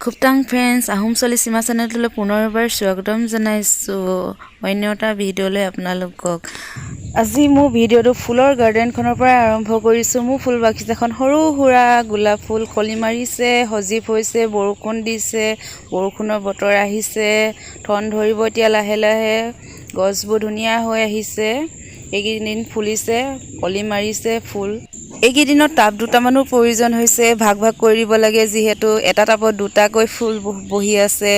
খুবটাং friends Ahom চলি সীমা চেনেললৈ পুনৰবাৰ স্বাগতম জনাইছোঁ অন্য এটা ভিডিঅ'লৈ আপোনালোকক। আজি মোৰ ভিডিঅ'টো ফুলৰ গাৰ্ডেনখনৰ পৰা আৰম্ভ কৰিছোঁ। মোৰ ফুল বাগিচাখন সৰু সুৰা গোলাপ ফুল কলি মাৰিছে, সজীৱ হৈছে, বৰষুণ দিছে, বৰষুণৰ বতৰ আহিছে, ঠন ধৰিব এতিয়া লাহে লাহে, গছবোৰ ধুনীয়া হৈ আহিছে, এইকেইদিন ফুলিছে, কলি মাৰিছে ফুল। এইকেইদিনত টাব দুটামানো প্ৰয়োজন হৈছে, ভাগ ভাগ কৰি দিব লাগে, যিহেতু এটা টাবত দুটাকৈ ফুল বহি আছে,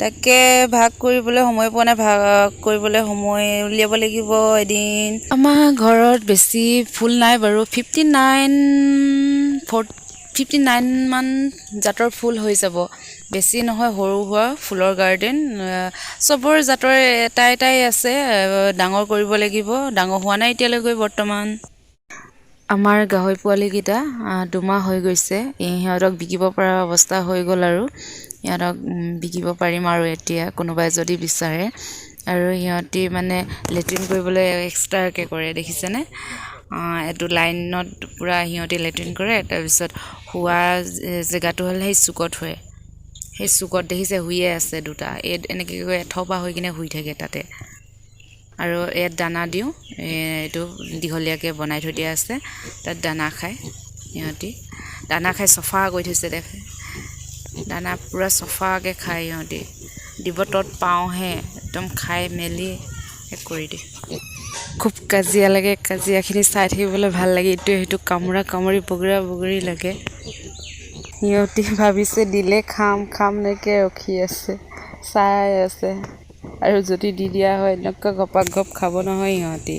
তাকে ভাগ কৰিবলৈ সময় পোৱা নাই। ভাগ কৰিবলৈ সময় উলিয়াব লাগিব এদিন। আমাৰ ঘৰত বেছি ফুল নাই বাৰু, 59 মান জাতৰ ফুল হৈ যাব, বেছি নহয়, সৰু সুৰা ফুলৰ গাৰ্ডেন। চবৰ জাতৰ এটা এটাই আছে, ডাঙৰ কৰিব লাগিব, ডাঙৰ হোৱা নাই এতিয়ালৈকে বৰ্তমান। আমাৰ গাহৰি পোৱালিকেইটা 2 মাহ হৈ গৈছে, সিহঁতক বিকিব পৰা অৱস্থা হৈ গ'ল আৰু সিহঁতক বিকিব পাৰিম আৰু এতিয়া কোনোবাই যদি বিচাৰে। আৰু সিহঁতি মানে লেট্ৰিন কৰিবলৈ এক্সট্ৰাকৈ কৰে, দেখিছেনে? এইটো লাইনত পূৰা সিহঁতি লেট্ৰিন কৰে, তাৰপিছত শোৱা জেগাটো হ'ল সেই চুকত হয়, সেই চুকত দেখিছে শুয়ে আছে দুটা, এনেকৈ গৈ এথপা হৈ কিনে শুই থাকে তাতে। আৰু ইয়াত দানা দিওঁ, এইটো দীঘলীয়াকৈ বনাই থৈ দিয়া আছে, তাত দানা খায় সিহঁতি। দানা খাই চফা কৰি থৈছে, দেখে দানা পূৰা চফাকৈ খায় সিহঁতি, দিব তত পাওঁহে একদম খাই মেলি শেষ কৰি দিয়ে। খুব কাজিয়া লাগে, কাজিয়াখিনি চাই থাকিবলৈ ভাল লাগে, ইটোৱে সিটোক কামুৰা কামুৰি বগৰা বগৰী লাগে। সিহঁতি ভাবিছে দিলে খাম খাম নেকে ৰখি আছে, চাই আছে, আৰু যদি দি দিয়া হয় এনেকুৱা গপাক গপ খাব নহয় সিহঁতি।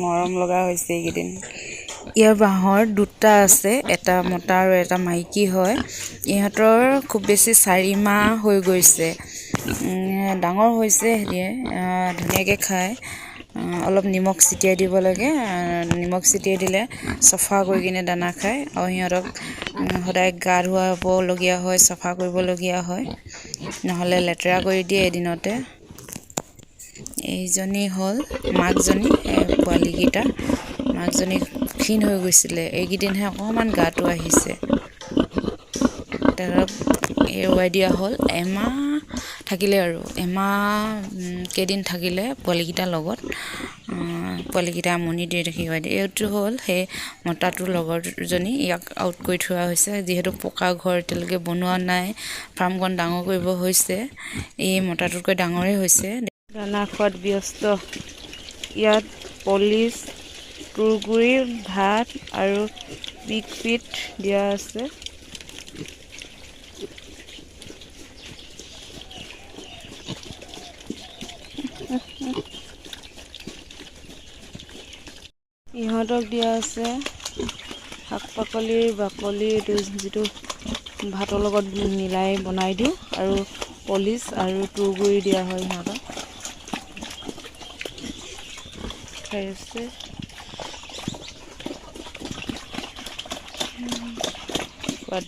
মৰম লগা হৈছে এইকেইদিন। ইয়াৰ বাঁহৰ 2টা আছে, এটা মতা আৰু এটা মাইকী হয়। ইহঁতৰ খুব বেছি 4 মাহ হৈ গৈছে, ডাঙৰ হৈছে, হেৰিয়ে ধুনীয়াকৈ খায়। অলপ নিমখ ছিটিয়াই দিব লাগে, নিমখ ছিটিয়াই দিলে চফা কৰি কিনে দানা খায়। আৰু সিহঁতক সদায় গা ধুৱাবলগীয়া হয়, চফা কৰিবলগীয়া হয়, নহ'লে লেতেৰা কৰি দিয়ে এদিনতে। এইজনী হ'ল মাকজনী, পোৱালীকেইটা মাকজনী ক্ষীণ হৈ গৈছিলে, এইকেইদিনহে অকণমান গাটো আহিছে। তাৰপৰা এৰুৱাই দিয়া হ'ল, এমাহ থাকিলে আৰু কেইদিন থাকিলে পোৱালীকেইটাৰ লগত। পোৱালীকেইটা আমনি দি ৰাখিব দিয়ে। এইটো হ'ল সেই মতাটোৰ লগৰজনী, ইয়াক আউট কৰি থোৱা হৈছে, যিহেতু পকা ঘৰ এতিয়ালৈকে বনোৱা নাই, ফাৰ্মখন ডাঙৰ কৰিব হৈছে, এই মতাটোতকৈ ডাঙৰেই হৈছে। দানা খোৱাত ব্যস্ত। ইয়াত পলিচ, তুঁহগুৰি, ভাত আৰু পিক পিট দিয়া আছে। ইহঁতক দিয়া আছে শাক পাচলিৰ বাকলি, এইটো যিটো ভাতৰ লগত মিলাই বনাই দিওঁ, আৰু পলিচ আৰু তুঁহগুৰি দিয়া হয় সিহঁতক। খাই আছে।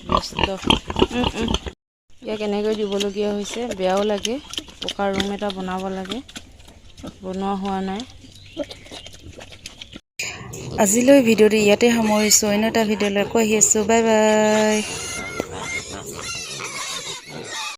ব্যস্ত। ইয়াক এনেকৈ দিবলগীয়া হৈছে, বেয়াও লাগে, পকা ৰুম এটা বনাব লাগে, বনোৱা হোৱা নাই। আজিলৈ ভিডিঅ'টো ইয়াতে সামৰিছোঁ, অন্য এটা ভিডিঅ'লৈ আকৌ আহি আছোঁ, বাই বাই।